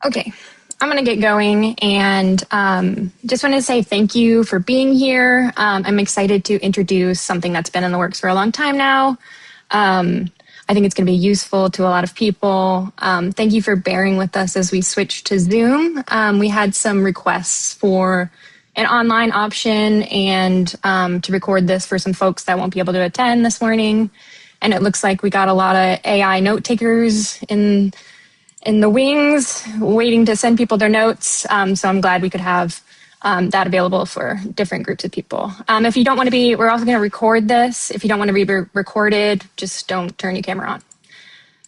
Okay, I'm going to get going and just wanted to say thank you for being here. I'm excited to introduce something that's been in the works for a long time now. I think it's going to be useful to a lot of people. Thank you for bearing with us as we switch to Zoom. We had some requests for an online option and to record this for some folks that won't be able to attend this morning. And it looks like we got a lot of AI note takers in the wings, waiting to send people their notes. So I'm glad we could have that available for different groups of people. If you don't want to be, we're also going to record this. If you don't want to be recorded, just don't turn your camera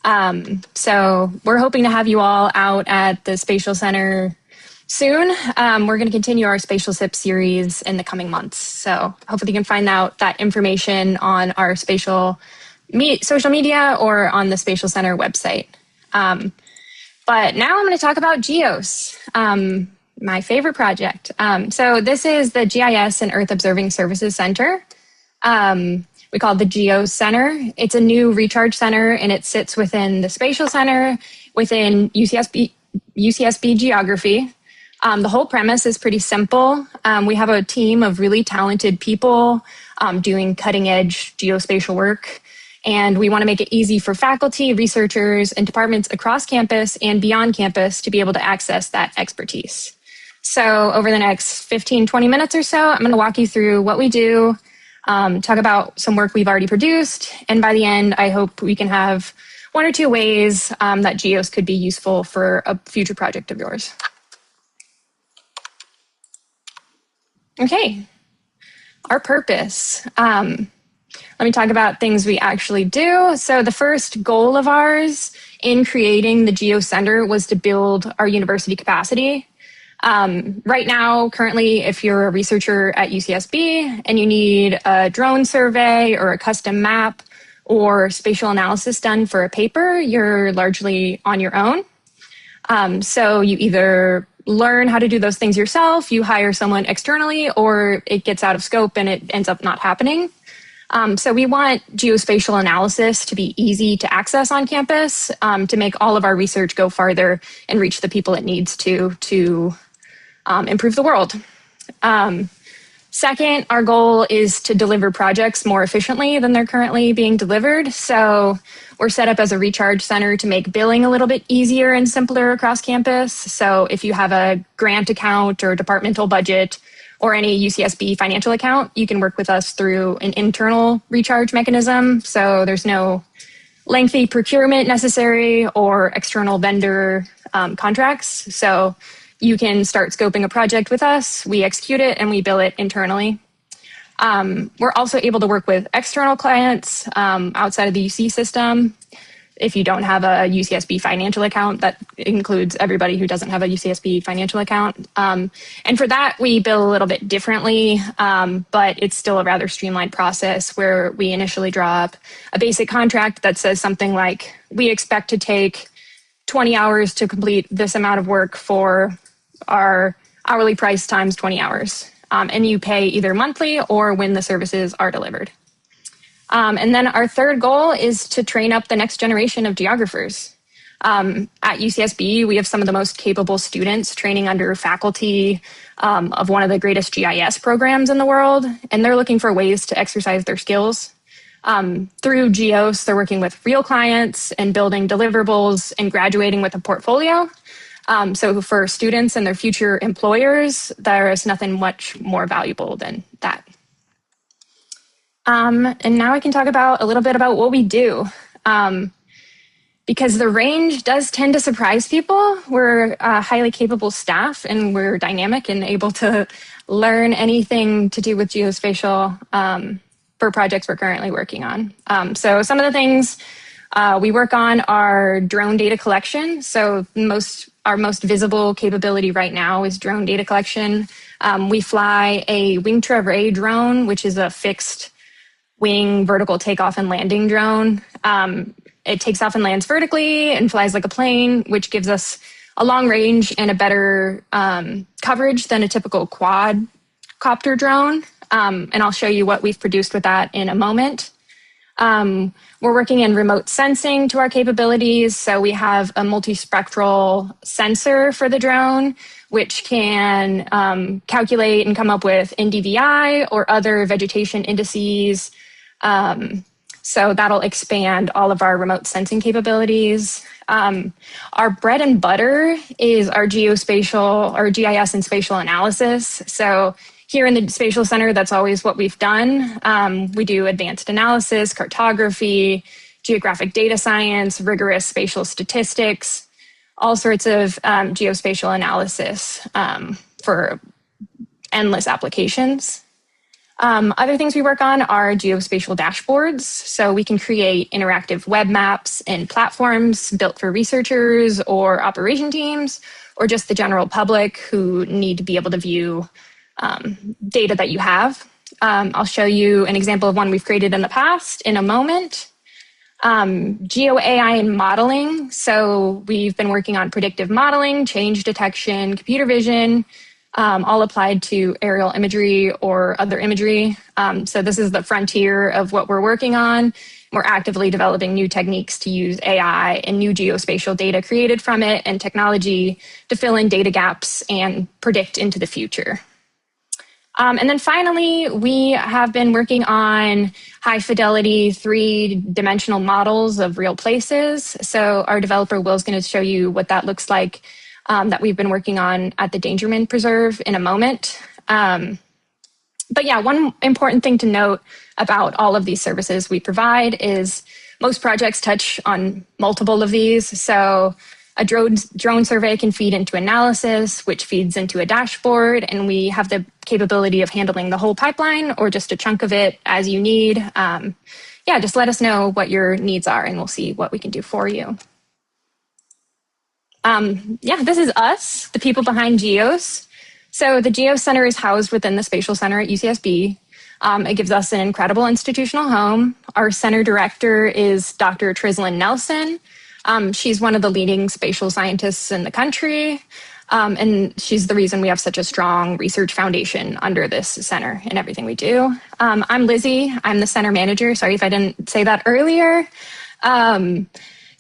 on. So we're hoping to have you all out at the Spatial Center soon. We're going to continue our Spatial SIP series in the coming months. So hopefully you can find out that information on our social media or on the Spatial Center website. But now I'm going to talk about GEOS, my favorite project. So this is the GIS and Earth-Observing Services Center. We call it the GEOS Center. It's a new recharge center, and it sits within the Spatial Center within UCSB Geography. The whole premise is pretty simple. We have a team of really talented people doing cutting-edge geospatial work. And we want to make it easy for faculty, researchers, and departments across campus and beyond campus to be able to access that expertise. So over the next 15, 20 minutes or so, I'm going to walk you through what we do, talk about some work we've already produced, and by the end, I hope we can have one or two ways that GEOS could be useful for a future project of yours. Okay, our purpose. Let me talk about things we actually do. So the first goal of ours in creating the GEOS Center was to build our university capacity. Right now, currently, if you're a researcher at UCSB and you need a drone survey or a custom map or spatial analysis done for a paper, you're largely on your own. So you either learn how to do those things yourself, you hire someone externally, or it gets out of scope and it ends up not happening. So we want geospatial analysis to be easy to access on campus, to make all of our research go farther and reach the people it needs to improve the world. Second, our goal is to deliver projects more efficiently than they're currently being delivered. So we're set up as a recharge center to make billing a little bit easier and simpler across campus. So if you have a grant account or departmental budget, or any UCSB financial account, you can work with us through an internal recharge mechanism. So there's no lengthy procurement necessary or external vendor contracts. So you can start scoping a project with us, we execute it, and we bill it internally. We're also able to work with external clients outside of the UC system. If you don't have a UCSB financial account, that includes everybody who doesn't have a UCSB financial account. And for that, we bill a little bit differently, but it's still a rather streamlined process where we initially draw up a basic contract that says something like, we expect to take 20 hours to complete this amount of work for our hourly price times 20 hours. And you pay either monthly or when the services are delivered. And then our third goal is to train up the next generation of geographers. At UCSB, we have some of the most capable students training under faculty of one of the greatest GIS programs in the world, and they're looking for ways to exercise their skills. Through GEOS, they're working with real clients and building deliverables and graduating with a portfolio. So for students and their future employers, there is nothing much more valuable than that. And now I can talk about a little bit about what we do. Because the range does tend to surprise people. We're a highly capable staff, and we're dynamic and able to learn anything to do with geospatial for projects we're currently working on. So some of the things we work on are drone data collection. So our most visible capability right now is drone data collection. We fly a wing-to array drone, which is a fixed wing vertical takeoff and landing drone. It takes off and lands vertically and flies like a plane, which gives us a long range and a better coverage than a typical quadcopter drone. And I'll show you what we've produced with that in a moment. We're working in remote sensing to our capabilities. So we have a multispectral sensor for the drone, which can calculate and come up with NDVI or other vegetation indices. So that'll expand all of our remote sensing capabilities. Our bread and butter is our geospatial, or GIS and spatial analysis. So here in the Spatial Center, that's always what we've done. We do advanced analysis, cartography, geographic data science, rigorous spatial statistics, all sorts of geospatial analysis for endless applications. Other things we work on are geospatial dashboards. So we can create interactive web maps and platforms built for researchers or operation teams, or just the general public who need to be able to view data that you have. I'll show you an example of one we've created in the past in a moment. GeoAI and modeling. So we've been working on predictive modeling, change detection, computer vision, all applied to aerial imagery or other imagery. So this is the frontier of what we're working on. We're actively developing new techniques to use AI and new geospatial data created from it and technology to fill in data gaps and predict into the future. And then finally, we have been working on high fidelity 3-dimensional models of real places. So our developer Will is going to show you what that looks like that we've been working on at the Dangerman Preserve in a moment. But yeah, one important thing to note about all of these services we provide is most projects touch on multiple of these. So a drone survey can feed into analysis, which feeds into a dashboard, and we have the capability of handling the whole pipeline or just a chunk of it as you need. Yeah, just let us know what your needs are and we'll see what we can do for you. Yeah, this is us, the people behind GEOS. So the GEOS Center is housed within the Spatial Center at UCSB. It gives us an incredible institutional home. Our center director is Dr. Trislyn Nelson. She's one of the leading spatial scientists in the country, and she's the reason we have such a strong research foundation under this center and everything we do. I'm Lizzie. I'm the center manager. Sorry if I didn't say that earlier.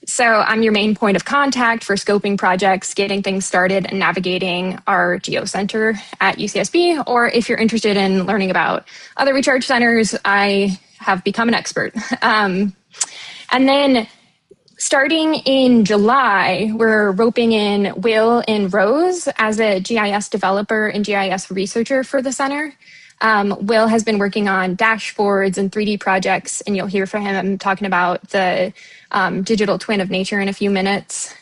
So I'm your main point of contact for scoping projects, getting things started, and navigating our GEOS Center at UCSB. Or if you're interested in learning about other research centers, I have become an expert. And then starting in July, we're roping in Will and Rose as a GIS developer and GIS researcher for the center. Will has been working on dashboards and 3D projects, and you'll hear from him talking about the digital twin of nature in a few minutes.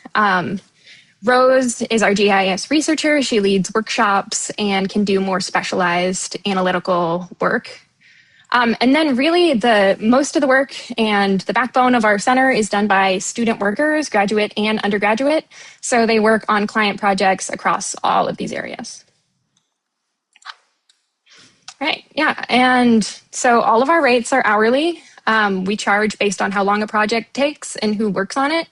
Rose is our GIS researcher. She leads workshops and can do more specialized analytical work. And then really most of the work and the backbone of our center is done by student workers, graduate and undergraduate. So they work on client projects across all of these areas. Right, yeah, and so all of our rates are hourly. We charge based on how long a project takes and who works on it.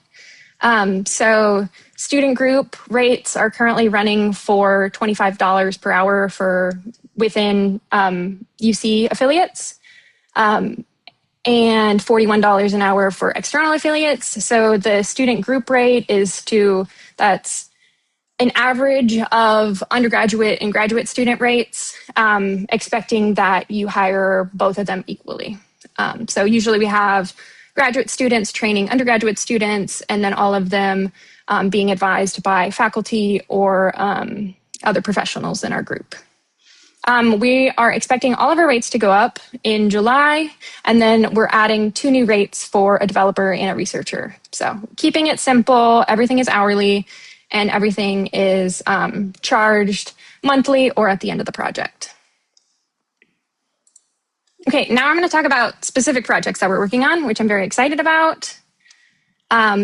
So student group rates are currently running for $25 per hour for within UC affiliates, and $41 an hour for external affiliates. So the student group rate that's an average of undergraduate and graduate student rates, expecting that you hire both of them equally. So usually we have graduate students training undergraduate students, and then all of them being advised by faculty or other professionals in our group. We are expecting all of our rates to go up in July, and then we're adding 2 new rates for a developer and a researcher. So keeping it simple, everything is hourly, and everything is charged monthly or at the end of the project. Okay, now I'm going to talk about specific projects that we're working on, which I'm very excited about.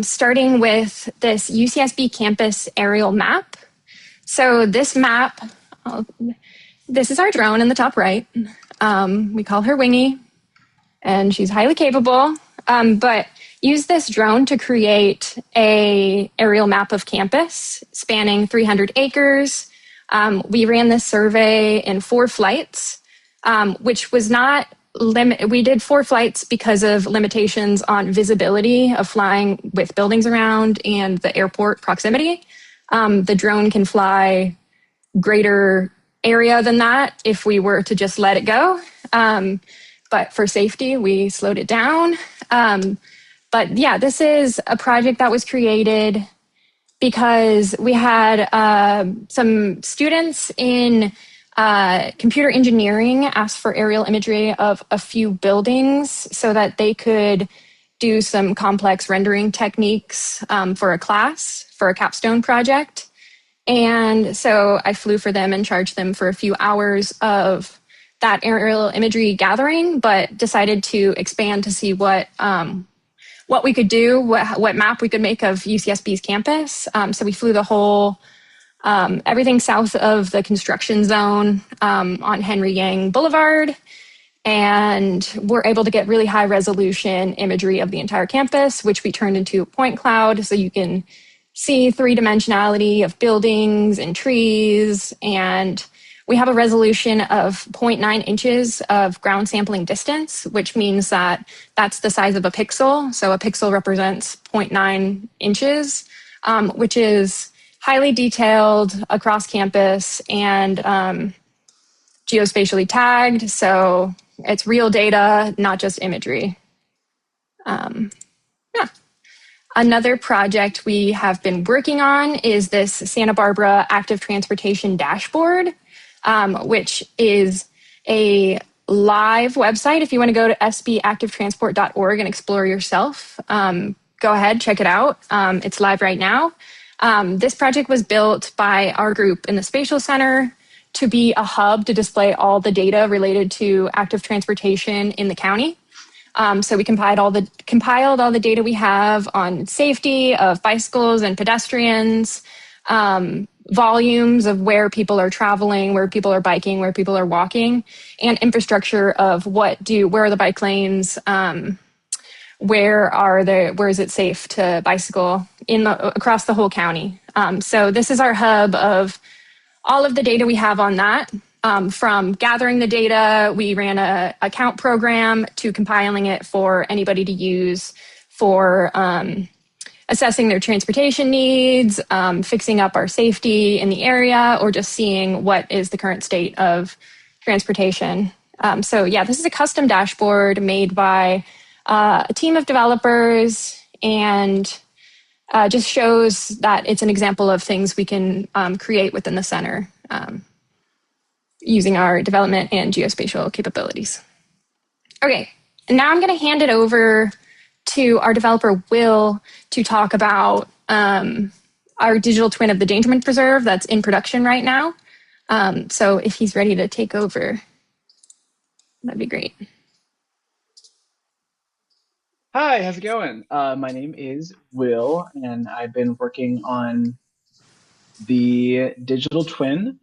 Starting with this UCSB campus aerial map. So this map, this is our drone in the top right. We call her Wingy, and she's highly capable. But use this drone to create an aerial map of campus spanning 300 acres. We ran this survey in 4 flights, which was not we did 4 flights because of limitations on visibility of flying with buildings around and the airport proximity. The drone can fly greater area than that if we were to just let it go. But for safety, we slowed it down. But yeah, this is a project that was created because we had some students in computer engineering ask for aerial imagery of a few buildings so that they could do some complex rendering techniques for a class, for a capstone project. And so I flew for them and charged them for a few hours of that aerial imagery gathering, but decided to expand to see what we could do, what map we could make of UCSB's campus. So we flew the whole, everything south of the construction zone on Henry Yang Boulevard, and we're able to get really high resolution imagery of the entire campus, which we turned into a point cloud so you can see 3-dimensionality of buildings and trees. And we have a resolution of 0.9 inches of ground sampling distance, which means that that's the size of a pixel. So a pixel represents 0.9 inches, which is highly detailed across campus and geospatially tagged. So it's real data, not just imagery. Yeah. Another project we have been working on is this Santa Barbara Active Transportation Dashboard, which is a live website. If you want to go to sbactivetransport.org and explore yourself, go ahead, check it out. It's live right now. This project was built by our group in the Spatial Center to be a hub to display all the data related to active transportation in the county. So we compiled all the data we have on safety of bicycles and pedestrians, volumes of where people are traveling, where people are biking, where people are walking, and infrastructure of where are the bike lanes, where is it safe to bicycle across the whole county. So this is our hub of all of the data we have on that. From gathering the data, we ran a count program to compiling it for anybody to use for assessing their transportation needs, fixing up our safety in the area, or just seeing what is the current state of transportation. So yeah, this is a custom dashboard made by a team of developers, and just shows that it's an example of things we can create within the center. Using our development and geospatial capabilities. Okay, and now I'm going to hand it over to our developer, Will, to talk about our digital twin of the Dangerman Preserve that's in production right now. So if he's ready to take over, that'd be great. Hi, how's it going? My name is Will, and I've been working on the digital twin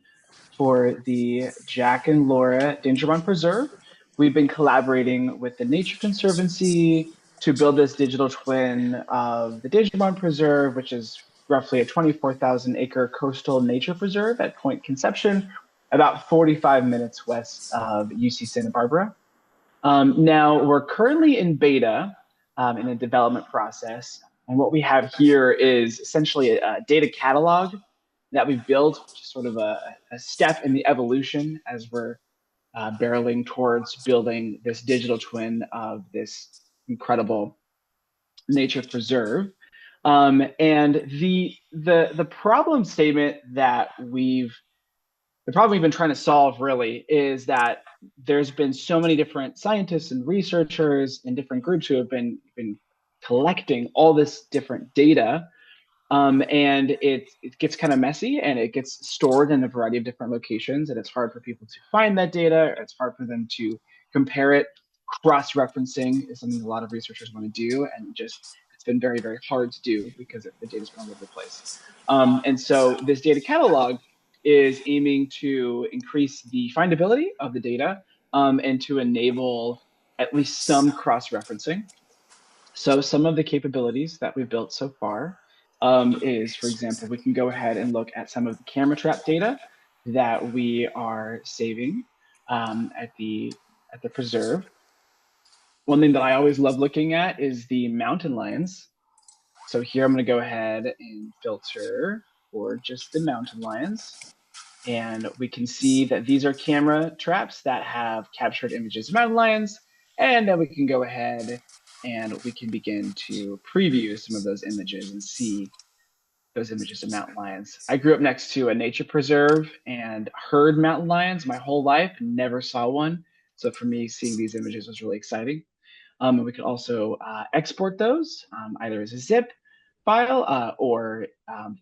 for the Jack and Laura Dangerman Preserve. We've been collaborating with the Nature Conservancy to build this digital twin of the Dangerman Preserve, which is roughly a 24,000 acre coastal nature preserve at Point Conception, about 45 minutes west of UC Santa Barbara. Now, we're currently in beta in a development process. And what we have here is essentially a data catalog that we've built, which is sort of a step in the evolution as we're barreling towards building this digital twin of this incredible nature preserve. And the problem statement that the problem we've been trying to solve really is that there's been so many different scientists and researchers and different groups who have been collecting all this different data, and it gets kind of messy, and it gets stored in a variety of different locations, and it's hard for people to find that data. It's hard for them to compare it. Cross-referencing is something a lot of researchers want to do, and it's been very, very hard to do because the data's been all over the place. And so this data catalog is aiming to increase the findability of the data, and to enable at least some cross-referencing. So some of the capabilities that we've built so far is, for example, we can go ahead and look at some of the camera trap data that we are saving at the preserve. One thing that I always love looking at is the mountain lions. So here I'm going to go ahead and filter for just the mountain lions. And we can see that these are camera traps that have captured images of mountain lions. And then we can go ahead and we can begin to preview some of those images and see those images of mountain lions. I grew up next to a nature preserve and heard mountain lions my whole life, never saw one. So for me, seeing these images was really exciting. And we can also export those either as a zip file or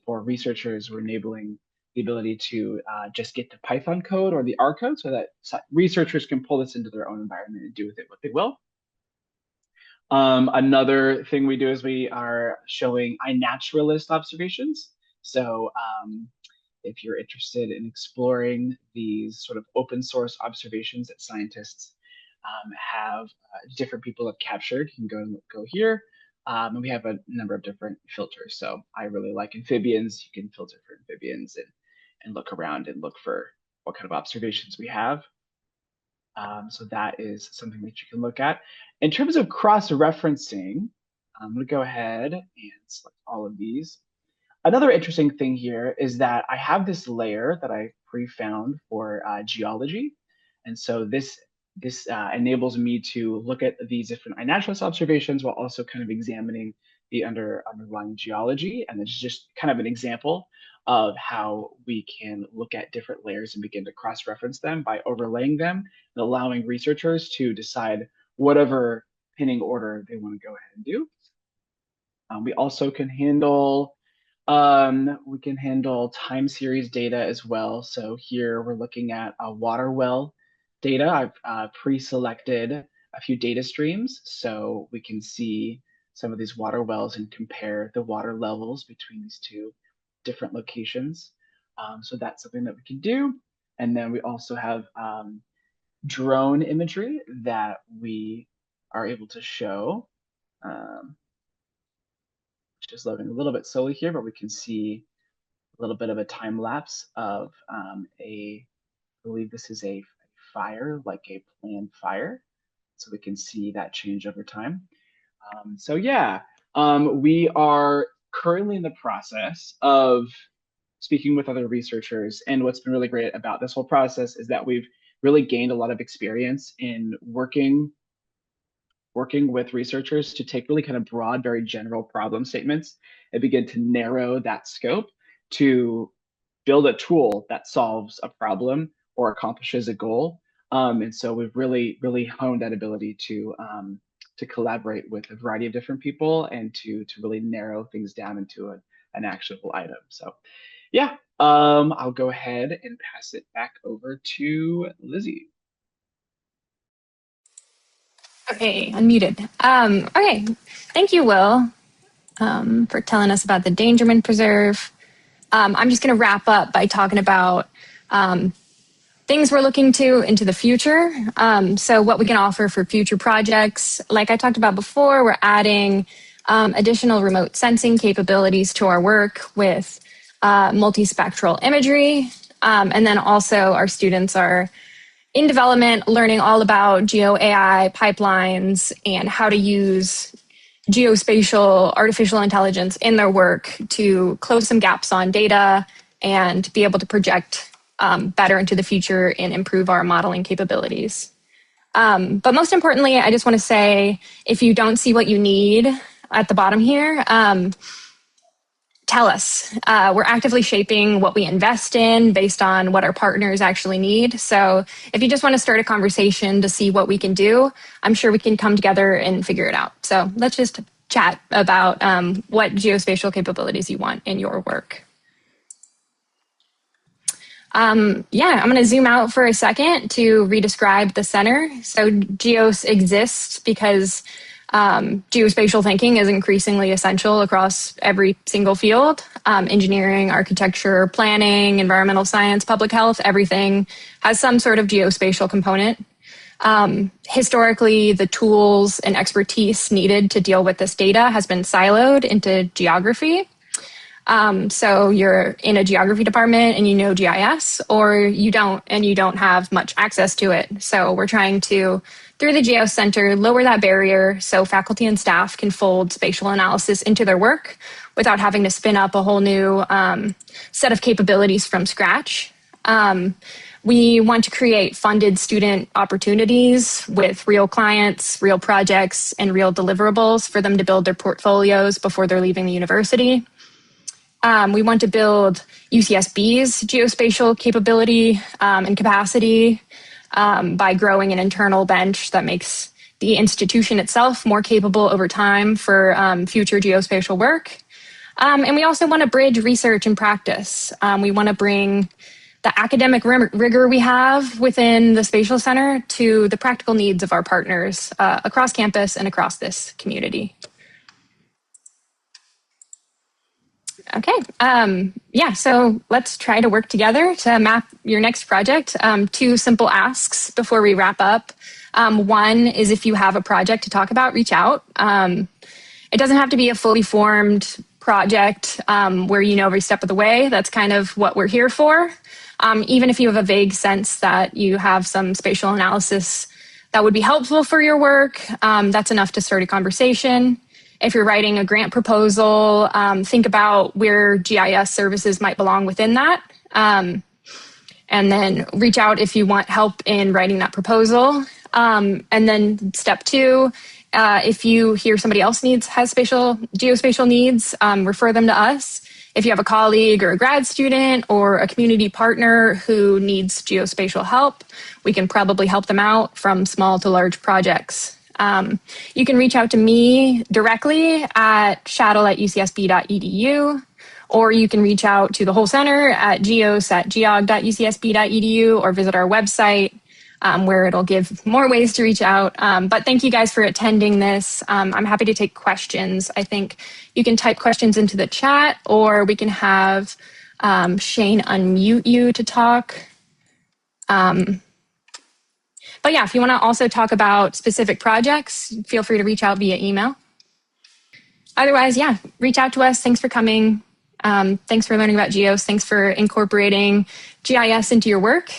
for researchers, we're enabling the ability to just get the Python code or the R code so that researchers can pull this into their own environment and do with it what they will. Another thing we do is we are showing iNaturalist observations. So if you're interested in exploring these sort of open source observations that scientists have different people have captured, you can go here. And we have a number of different filters. So I really like amphibians. You can filter for amphibians and look around and look for what kind of observations we have. So that is something that you can look at. In terms of cross-referencing, I'm going to go ahead and select all of these. Another interesting thing here is that I have this layer that I pre-found for geology. And so this enables me to look at these different iNaturalist observations while also kind of examining the underlying geology. And it's just kind of an example of how we can look at different layers and begin to cross-reference them by overlaying them and allowing researchers to decide whatever pinning order they want to go ahead and do. We also can handle time series data as well. So here we're looking at a water well data. I've pre-selected a few data streams so we can see some of these water wells and compare the water levels between these two different locations. So that's something that we can do. And then we also have drone imagery that we are able to show. Just loading a little bit slowly here, but we can see a little bit of a time lapse of I believe this is a fire, like a planned fire. So we can see that change over time. So yeah, we are currently in the process of speaking with other researchers. And what's been really great about this whole process is that we've really gained a lot of experience in working with researchers to take really kind of broad, very general problem statements and begin to narrow that scope to build a tool that solves a problem or accomplishes a goal. And so we've really, really honed that ability to collaborate with a variety of different people and to really narrow things down into an actionable item. So yeah, I'll go ahead and pass it back over to Lizzy. Okay, unmuted. Okay, thank you, Will, for telling us about the Dangerman Preserve. I'm just going to wrap up by talking about things we're looking to into the future. So what we can offer for future projects. Like I talked about before, we're adding additional remote sensing capabilities to our work with multispectral imagery. And then also our students are in development, learning all about geo AI pipelines and how to use geospatial artificial intelligence in their work to close some gaps on data and be able to project better into the future and improve our modeling capabilities. But most importantly, I just want to say, if you don't see what you need at the bottom here, tell us. We're actively shaping what we invest in based on what our partners actually need. So if you just want to start a conversation to see what we can do, I'm sure we can come together and figure it out. So let's just chat about what geospatial capabilities you want in your work. Yeah, I'm going to zoom out for a second to redescribe the center. So GEOS exists because geospatial thinking is increasingly essential across every single field. Engineering, architecture, planning, environmental science, public health, everything has some sort of geospatial component. Historically, the tools and expertise needed to deal with this data has been siloed into geography. So you're in a geography department and you know GIS, or you don't and you don't have much access to it. So we're trying to, through the GEOS Center, lower that barrier so faculty and staff can fold spatial analysis into their work without having to spin up a whole new set of capabilities from scratch. We want to create funded student opportunities with real clients, real projects, and real deliverables for them to build their portfolios before they're leaving the university. We want to build UCSB's geospatial capability and capacity by growing an internal bench that makes the institution itself more capable over time for future geospatial work. And we also want to bridge research and practice. We want to bring the academic rigor we have within the Spatial Center to the practical needs of our partners across campus and across this community. Okay, yeah, so let's try to work together to map your next project. Two simple asks before we wrap up. One is, if you have a project to talk about, reach out. It doesn't have to be a fully formed project where you know every step of the way. That's kind of what we're here for. Even if you have a vague sense that you have some spatial analysis that would be helpful for your work, that's enough to start a conversation. If you're writing a grant proposal, think about where GIS services might belong within that. And then reach out if you want help in writing that proposal. And then step two, if you hear somebody else has geospatial needs, refer them to us. If you have a colleague or a grad student or a community partner who needs geospatial help, we can probably help them out from small to large projects. You can reach out to me directly at schattle@ucsb.edu, or you can reach out to the whole center at geos@geog.ucsb.edu, or visit our website where it'll give more ways to reach out. But thank you guys for attending this. I'm happy to take questions. I think you can type questions into the chat, or we can have Shane unmute you to talk. But yeah, if you want to also talk about specific projects, feel free to reach out via email. Otherwise, yeah, reach out to us. Thanks for coming. Thanks for learning about GEOS. Thanks for incorporating GIS into your work.